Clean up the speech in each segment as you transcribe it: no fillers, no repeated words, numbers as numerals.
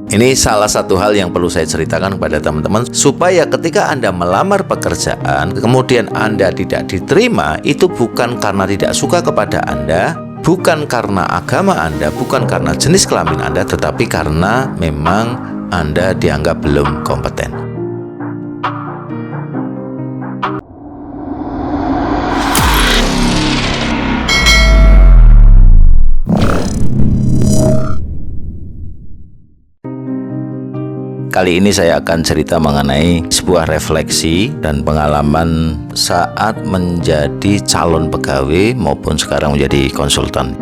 Ini salah satu hal yang perlu saya ceritakan kepada teman-teman, supaya ketika Anda melamar pekerjaan, kemudian Anda tidak diterima, itu bukan karena tidak suka kepada Anda, bukan karena agama Anda, bukan karena jenis kelamin Anda, tetapi karena memang Anda dianggap belum kompeten. Kali ini saya akan cerita mengenai sebuah refleksi dan pengalaman saat menjadi calon pegawai maupun sekarang menjadi konsultan.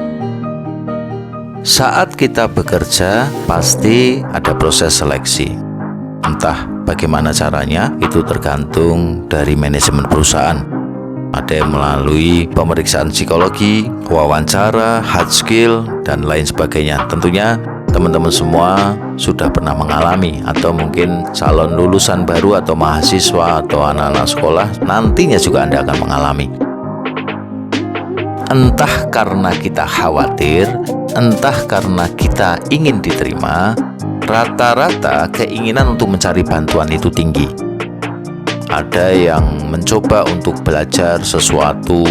Saat kita bekerja, pasti ada proses seleksi. Entah bagaimana caranya, itu tergantung dari manajemen perusahaan. Ada yang melalui pemeriksaan psikologi, wawancara, hard skill, dan lain sebagainya. Tentunya teman-teman semua sudah pernah mengalami, atau mungkin calon lulusan baru atau mahasiswa atau anak-anak sekolah nantinya juga Anda akan mengalami. Entah karena kita khawatir, entah karena kita ingin diterima, rata-rata keinginan untuk mencari bantuan itu tinggi. Ada yang mencoba untuk belajar sesuatu,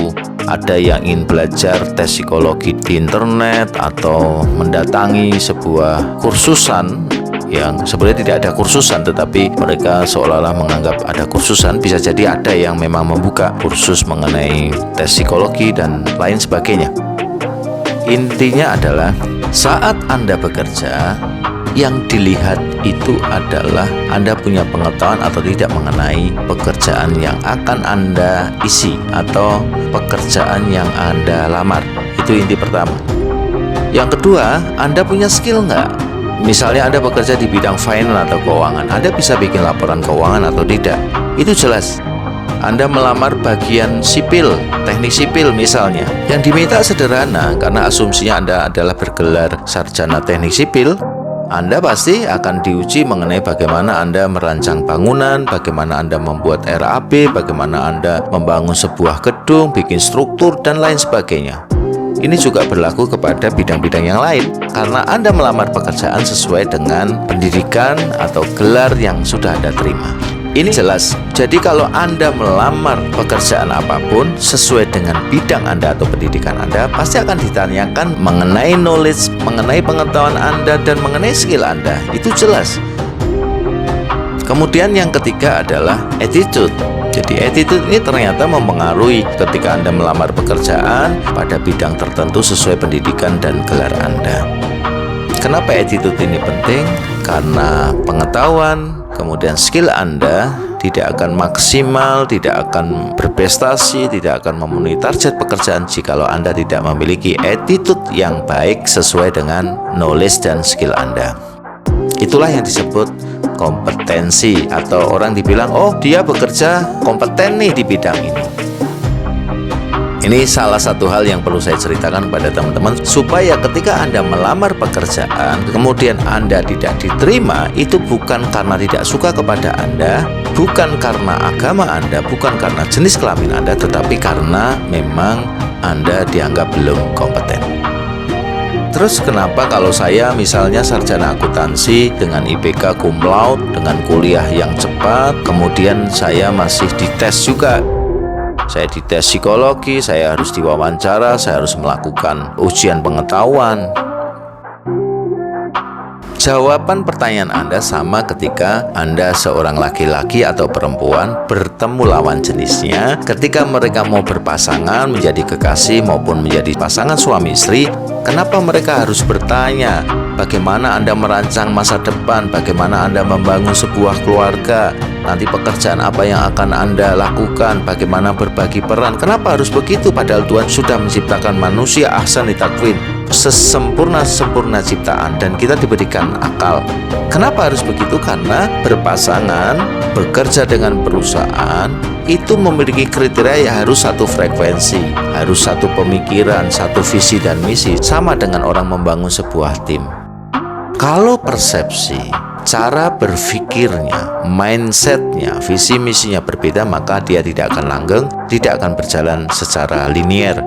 ada yang ingin belajar tes psikologi di internet, atau mendatangi sebuah kursusan yang sebenarnya tidak ada kursusan, tetapi mereka seolah-olah menganggap ada kursusan. Bisa jadi ada yang memang membuka kursus mengenai tes psikologi dan lain sebagainya. Intinya adalah saat Anda bekerja, yang dilihat itu adalah Anda punya pengetahuan atau tidak mengenai pekerjaan yang akan Anda isi atau pekerjaan yang Anda lamar. Itu inti pertama. Yang kedua, Anda punya skill nggak? Misalnya Anda bekerja di bidang finance atau keuangan, Anda bisa bikin laporan keuangan atau tidak? Itu jelas. Anda melamar bagian sipil, teknik sipil misalnya, yang diminta sederhana karena asumsinya Anda adalah bergelar sarjana teknik sipil. Anda pasti akan diuji mengenai bagaimana Anda merancang bangunan, bagaimana Anda membuat RAB, bagaimana Anda membangun sebuah gedung, bikin struktur, dan lain sebagainya. Ini juga berlaku kepada bidang-bidang yang lain, karena Anda melamar pekerjaan sesuai dengan pendidikan atau gelar yang sudah Anda terima. Ini jelas. Jadi kalau Anda melamar pekerjaan apapun sesuai dengan bidang Anda atau pendidikan Anda, pasti akan ditanyakan mengenai knowledge, mengenai pengetahuan Anda, dan mengenai skill Anda. Itu jelas. Kemudian yang ketiga adalah attitude. Jadi attitude ini ternyata mempengaruhi ketika Anda melamar pekerjaan pada bidang tertentu sesuai pendidikan dan gelar Anda. Kenapa attitude ini penting? Karena pengetahuan, kemudian skill Anda tidak akan maksimal, tidak akan berprestasi, tidak akan memenuhi target pekerjaan jikalau Anda tidak memiliki attitude yang baik sesuai dengan knowledge dan skill Anda. Itulah yang disebut kompetensi, atau orang dibilang, oh dia bekerja kompeten nih di bidang ini. Ini salah satu hal yang perlu saya ceritakan kepada teman-teman, supaya ketika Anda melamar pekerjaan, kemudian Anda tidak diterima, itu bukan karena tidak suka kepada Anda, bukan karena agama Anda, bukan karena jenis kelamin Anda, tetapi karena memang Anda dianggap belum kompeten. Terus kenapa kalau saya misalnya sarjana akuntansi dengan IPK cum laude, dengan kuliah yang cepat, kemudian saya masih dites juga. Saya dites psikologi, saya harus diwawancara, saya harus melakukan ujian pengetahuan. Jawaban pertanyaan Anda sama ketika Anda seorang laki-laki atau perempuan bertemu lawan jenisnya. Ketika mereka mau berpasangan, menjadi kekasih maupun menjadi pasangan suami istri, kenapa mereka harus bertanya bagaimana Anda merancang masa depan, bagaimana Anda membangun sebuah keluarga, nanti pekerjaan apa yang akan Anda lakukan, bagaimana berbagi peran. Kenapa harus begitu? Padahal Tuhan sudah menciptakan manusia ahsani takwin, sesempurna-sempurna ciptaan, dan kita diberikan akal. Kenapa harus begitu? Karena berpasangan, bekerja dengan perusahaan, itu memiliki kriteria yang harus satu frekuensi, harus satu pemikiran, satu visi dan misi, sama dengan orang membangun sebuah tim. Kalau persepsi, cara berpikirnya, mindsetnya, visi misinya berbeda, maka dia tidak akan langgeng, tidak akan berjalan secara linier.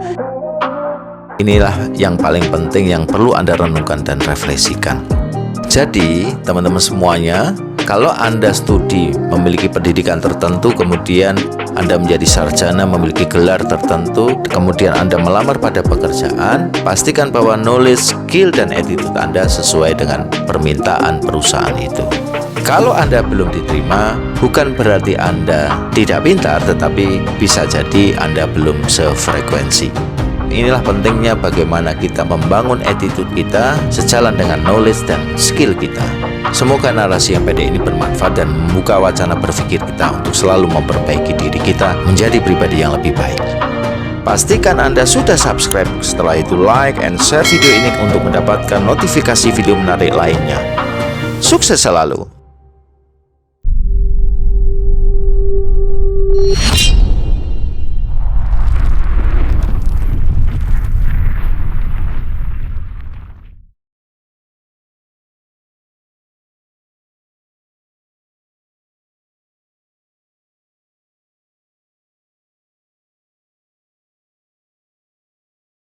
Inilah yang paling penting yang perlu Anda renungkan dan refleksikan. Jadi, teman-teman semuanya, kalau Anda studi memiliki pendidikan tertentu, kemudian Anda menjadi sarjana memiliki gelar tertentu, kemudian Anda melamar pada pekerjaan, pastikan bahwa knowledge, skill, dan attitude Anda sesuai dengan permintaan perusahaan itu. Kalau Anda belum diterima, bukan berarti Anda tidak pintar, tetapi bisa jadi Anda belum sefrekuensi. Inilah pentingnya bagaimana kita membangun attitude kita sejalan dengan knowledge dan skill kita. Semoga narasi yang pendek ini bermanfaat dan membuka wacana berpikir kita untuk selalu memperbaiki diri kita menjadi pribadi yang lebih baik. Pastikan Anda sudah subscribe, setelah itu like and share video ini untuk mendapatkan notifikasi video menarik lainnya. Sukses selalu!